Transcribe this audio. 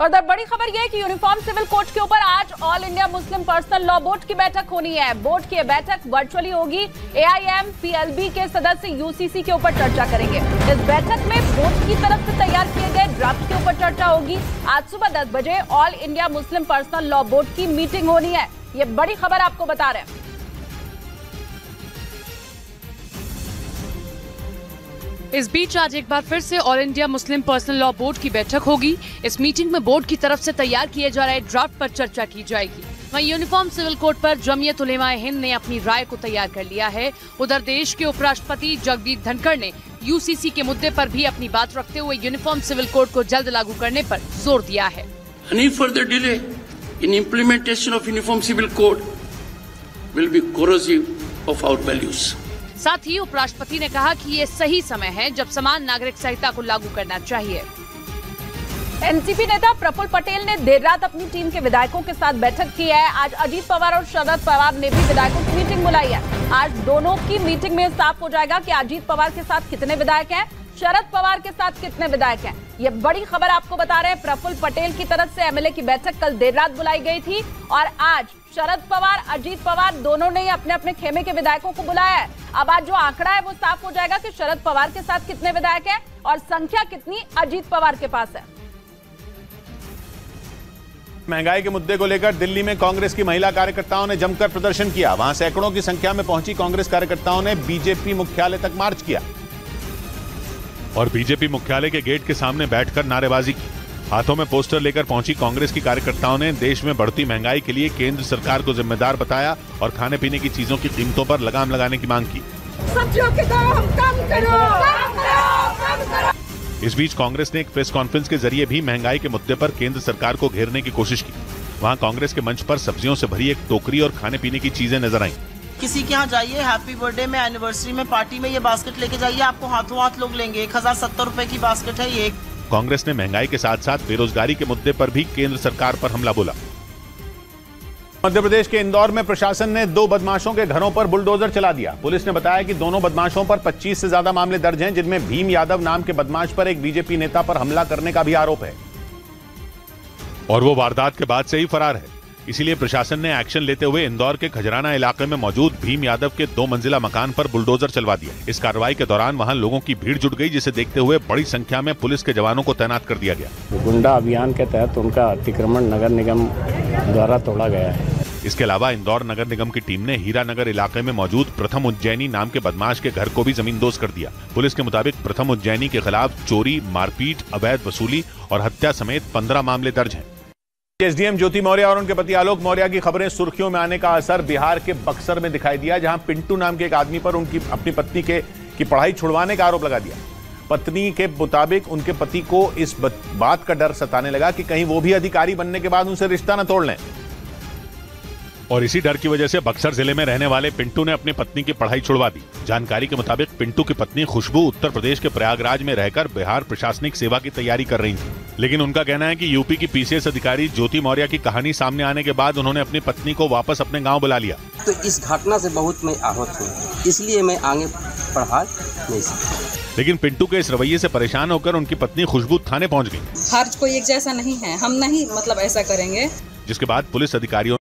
और बड़ी खबर यह है कि यूनिफॉर्म सिविल कोड के ऊपर आज all India Muslim personal law board की बैठक होनी है। बोर्ड की बैठक वर्चुअली होगी। AIM PLB के सदस्य UCC के ऊपर चर्चा करेंगे। इस बैठक में बोर्ड की तरफ से तैयार किए गए ड्राफ्ट के ऊपर चर्चा होगी। आज सुबह 10 बजे all India Muslim personal law board की मीटिंग होनी है। ये बड़ी खबर आपको बता रहे हैं। इस बीच आज एक बार फिर से all India Muslim personal law board की बैठक होगी। इस मीटिंग में बोर्ड की तरफ से तैयार किए जा रहे ड्राफ्ट पर चर्चा की जाएगी। वहीं यूनिफॉर्म सिविल कोड पर जमीयत उलेमा हिंद ने अपनी राय को तैयार कर लिया है। उधर देश के उपराष्ट्रपति जगदीप धनखड़ ने UCC के मुद्दे पर भी अपनी बात रखते हुए यूनिफॉर्म सिविल कोड को जल्द लागू करने पर जोर दिया है। Any further delay in implementation of uniform civil code will be corrosive of our values. साथ ही उपराष्ट्रपति ने कहा कि ये सही समय है जब समान नागरिक संहिता को लागू करना चाहिए। एनसीपी नेता प्रफुल्ल पटेल ने देर रात अपनी टीम के विधायकों के साथ बैठक की है। आज अजीत पवार और शरद पवार ने भी विधायकों की मीटिंग बुलाई है। आज दोनों की मीटिंग में साफ हो जाएगा कि अजीत पवार के साथ कितने विधायक हैं, शरद पवार के साथ कितने विधायक हैं। ये बड़ी खबर आपको बता रहे हैं। प्रफुल्ल पटेल की तरफ से MLA की बैठक कल देर रात बुलाई गई थी और आज शरद पवार अजीत पवार दोनों ने अपने अपने खेमे के विधायकों को बुलाया है। अब आज जो आंकड़ा है वो साफ हो जाएगा कि शरद पवार के साथ कितने विधायक हैं और संख्या कितनी अजीत पवार के पास है। महंगाई के मुद्दे को लेकर दिल्ली में कांग्रेस की महिला कार्यकर्ताओं ने जमकर प्रदर्शन किया। वहां सैकड़ों की संख्या में पहुंची कांग्रेस कार्यकर्ताओं ने बीजेपी मुख्यालय तक मार्च किया और बीजेपी मुख्यालय के गेट के सामने बैठकर नारेबाजी की। हाथों में पोस्टर लेकर पहुंची कांग्रेस की कार्यकर्ताओं ने देश में बढ़ती महंगाई के लिए केंद्र सरकार को जिम्मेदार बताया और खाने पीने की चीजों की कीमतों पर लगाम लगाने की मांग की। सब्जियों के दाम कम करो, कम करो। इस बीच कांग्रेस ने एक प्रेस कॉन्फ्रेंस के जरिए भी महंगाई के मुद्दे पर केंद्र सरकार को घेरने की कोशिश की। वहां कांग्रेस के मंच पर सब्जियों से भरी एक टोकरी और खाने पीने की चीजें नजर आईं। किसी के यहाँ जाइए, हैप्पी बर्थडे में, एनिवर्सरी में, पार्टी में ये बास्केट लेके जाइए, आपको हाथों हाथ लोग लेंगे। 1070 रुपए की बास्केट है ये। कांग्रेस ने महंगाई के साथ साथ बेरोजगारी के मुद्दे पर भी केंद्र सरकार पर हमला बोला। मध्य प्रदेश के इंदौर में प्रशासन ने 2 बदमाशों के घरों पर बुलडोजर चला दिया। पुलिस ने बताया कि दोनों बदमाशों पर 25 से ज्यादा मामले दर्ज हैं, जिनमें भीम यादव नाम के बदमाश पर एक बीजेपी नेता पर हमला करने का भी आरोप है और वो वारदात के बाद से ही फरार है। इसीलिए प्रशासन ने एक्शन लेते हुए इंदौर के खजराना इलाके में मौजूद भीम यादव के 2 मंजिला मकान पर बुलडोजर चलवा दिया। इस कार्रवाई के दौरान वहां लोगों की भीड़ जुट गई, जिसे देखते हुए बड़ी संख्या में पुलिस के जवानों को तैनात कर दिया गया। गुंडा अभियान के तहत उनका अतिक्रमण नगर निगम द्वारा तोड़ा गया है। इसके अलावा इंदौर नगर निगम की टीम ने हीरा नगर इलाके में मौजूद प्रथम उज्जैनी नाम के बदमाश के घर को भी जमींदोज कर दिया। पुलिस के मुताबिक प्रथम उज्जैनी के खिलाफ चोरी, मारपीट, अवैध वसूली और हत्या समेत 15 मामले दर्ज हैं। SDM ज्योति मौर्य और उनके पति आलोक मौर्य की खबरें सुर्खियों में आने का असर बिहार के बक्सर में दिखाई दिया, जहां पिंटू नाम के एक आदमी पर अपनी पत्नी की पढ़ाई छुड़वाने का आरोप लगा दिया। पत्नी के मुताबिक उनके पति को इस बात का डर सताने लगा कि कहीं वो भी अधिकारी बनने के बाद उनसे रिश्ता न तोड़ लें। और इसी डर की वजह से बक्सर जिले में रहने वाले पिंटू ने अपनी पत्नी की पढ़ाई छुड़वा दी। जानकारी के मुताबिक पिंटू की पत्नी खुशबू उत्तर प्रदेश के प्रयागराज में रहकर बिहार प्रशासनिक सेवा की तैयारी कर रही थी, लेकिन उनका कहना है कि यूपी की PCS अधिकारी ज्योति मौर्य की कहानी सामने आने के बाद उन्होंने अपनी पत्नी को वापस अपने गाँव बुला लिया। तो इस घटना से बहुत मैं आहत हूँ, इसलिए मैं आगे पढ़ा नहीं सकता। लेकिन पिंटू के इस रवैये से परेशान होकर उनकी पत्नी खुशबू थाने पहुँच गयी। हर कोई एक जैसा नहीं है, हम नहीं ऐसा करेंगे। जिसके बाद पुलिस अधिकारियों